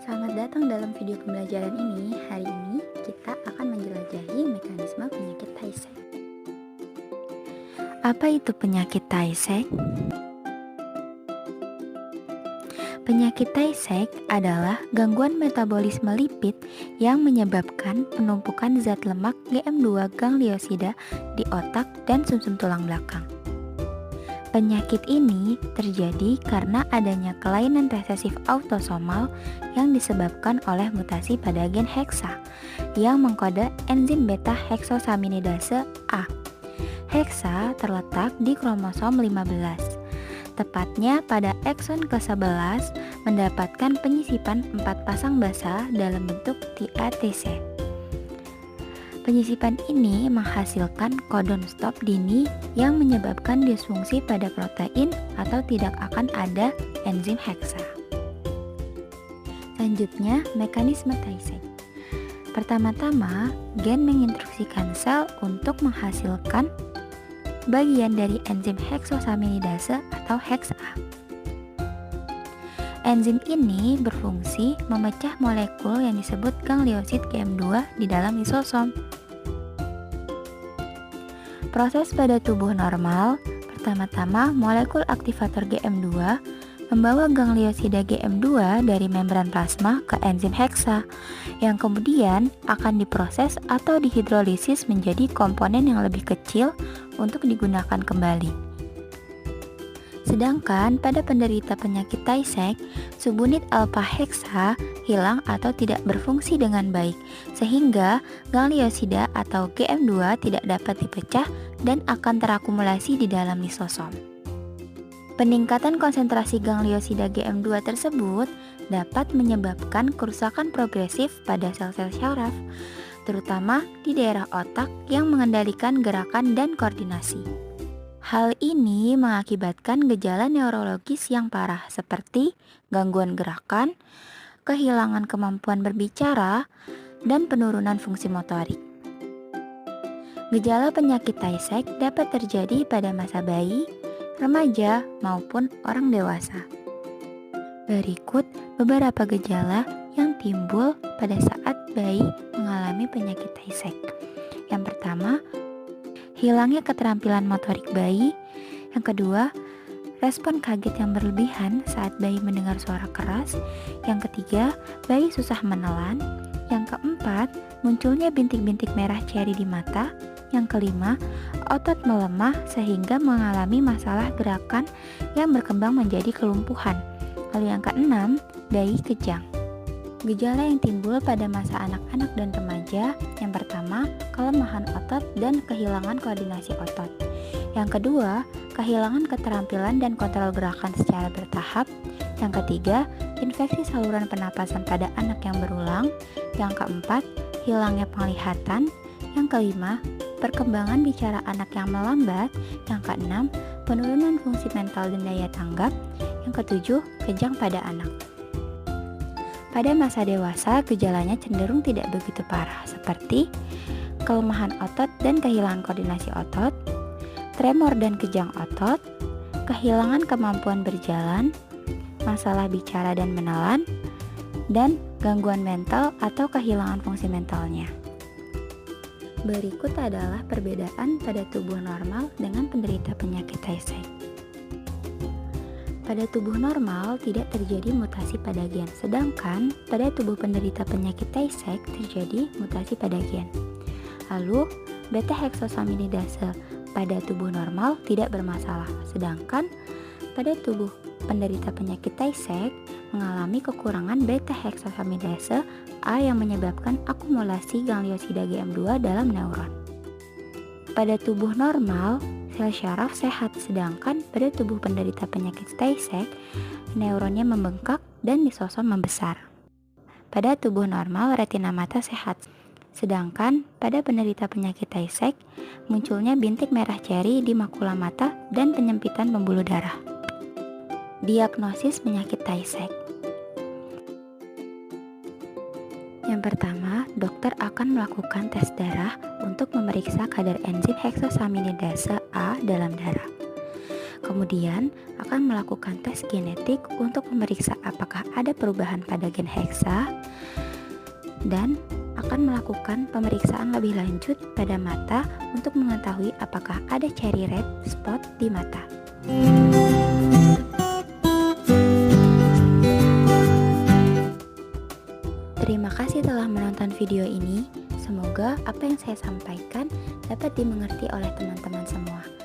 Selamat datang dalam video pembelajaran ini. Hari ini kita akan menjelajahi mekanisme penyakit Tay Sachs. Apa itu penyakit Tay Sachs? Penyakit Tay Sachs adalah gangguan metabolisme lipid yang menyebabkan penumpukan zat lemak GM2 gangliosida di otak dan sumsum tulang belakang. Penyakit ini terjadi karena adanya kelainan resesif autosomal yang disebabkan oleh mutasi pada gen heksa yang mengkode enzim beta heksosaminidase A. Heksa terletak di kromosom 15, tepatnya pada ekson ke-11 mendapatkan penyisipan 4 pasang basa dalam bentuk TATC. Penyisipan ini menghasilkan codon stop dini yang menyebabkan disfungsi pada protein atau tidak akan ada enzim heksa. Selanjutnya, mekanisme Tay Sachs. Pertama-tama, gen menginstruksikan sel untuk menghasilkan bagian dari enzim heksosaminidase atau HEX A. Enzim ini berfungsi memecah molekul yang disebut gangliosid GM2 di dalam lisosom. Proses pada tubuh normal, pertama-tama molekul aktivator GM2 membawa gangliosida GM2 dari membran plasma ke enzim heksa, yang kemudian akan diproses atau dihidrolisis menjadi komponen yang lebih kecil untuk digunakan kembali. Sedangkan pada penderita penyakit Tay Sachs, subunit alpha heksa hilang atau tidak berfungsi dengan baik, sehingga gangliosida atau GM2 tidak dapat dipecah dan akan terakumulasi di dalam lisosom. Peningkatan konsentrasi gangliosida GM2 tersebut dapat menyebabkan kerusakan progresif pada sel-sel syaraf, terutama di daerah otak yang mengendalikan gerakan dan koordinasi. Hal ini mengakibatkan gejala neurologis yang parah seperti gangguan gerakan, kehilangan kemampuan berbicara, dan penurunan fungsi motorik. Gejala penyakit Tay Sachs dapat terjadi pada masa bayi, remaja, maupun orang dewasa. Berikut beberapa gejala yang timbul pada saat bayi mengalami penyakit Tay Sachs. Yang pertama, hilangnya keterampilan motorik bayi. Yang kedua, respon kaget yang berlebihan saat bayi mendengar suara keras. Yang ketiga, bayi susah menelan. Yang keempat, munculnya bintik-bintik merah ceri di mata. Yang kelima, otot melemah sehingga mengalami masalah gerakan yang berkembang menjadi kelumpuhan. Lalu yang keenam, bayi kejang. Gejala yang timbul pada masa anak-anak dan remaja, yang pertama, kelemahan otot dan kehilangan koordinasi otot. Yang kedua, kehilangan keterampilan dan kontrol gerakan secara bertahap. Yang ketiga, infeksi saluran pernapasan pada anak yang berulang. Yang keempat, hilangnya penglihatan. Yang kelima, perkembangan bicara anak yang melambat. Yang keenam, penurunan fungsi mental dan daya tanggap. Yang ketujuh, kejang pada anak. Pada masa dewasa, gejalanya cenderung tidak begitu parah, seperti kelemahan otot dan kehilangan koordinasi otot, tremor dan kejang otot, kehilangan kemampuan berjalan, masalah bicara dan menelan, dan gangguan mental atau kehilangan fungsi mentalnya. Berikut adalah perbedaan pada tubuh normal dengan penderita penyakit Tay Sachs. Pada tubuh normal tidak terjadi mutasi pada gen, sedangkan pada tubuh penderita penyakit Tay Sachs terjadi mutasi pada gen. Lalu, beta heksosaminidase pada tubuh normal tidak bermasalah, sedangkan pada tubuh penderita penyakit Tay Sachs mengalami kekurangan beta heksosaminidase A yang menyebabkan akumulasi gangliosida GM2 dalam neuron. Pada tubuh normal, sel syaraf sehat, sedangkan pada tubuh penderita penyakit Tay Sachs, neuronnya membengkak dan lisosom membesar. Pada tubuh normal, retina mata sehat, sedangkan pada penderita penyakit Tay Sachs, munculnya bintik merah ceri di makula mata dan penyempitan pembuluh darah. Diagnosis penyakit Tay Sachs. Yang pertama, dokter akan melakukan tes darah untuk memeriksa kadar enzim heksosaminidase A dalam darah. Kemudian akan melakukan tes genetik untuk memeriksa apakah ada perubahan pada gen heksa dan akan melakukan pemeriksaan lebih lanjut pada mata untuk mengetahui apakah ada cherry red spot di mata. Terima kasih telah menonton video ini. Semoga apa yang saya sampaikan dapat dimengerti oleh teman-teman semua.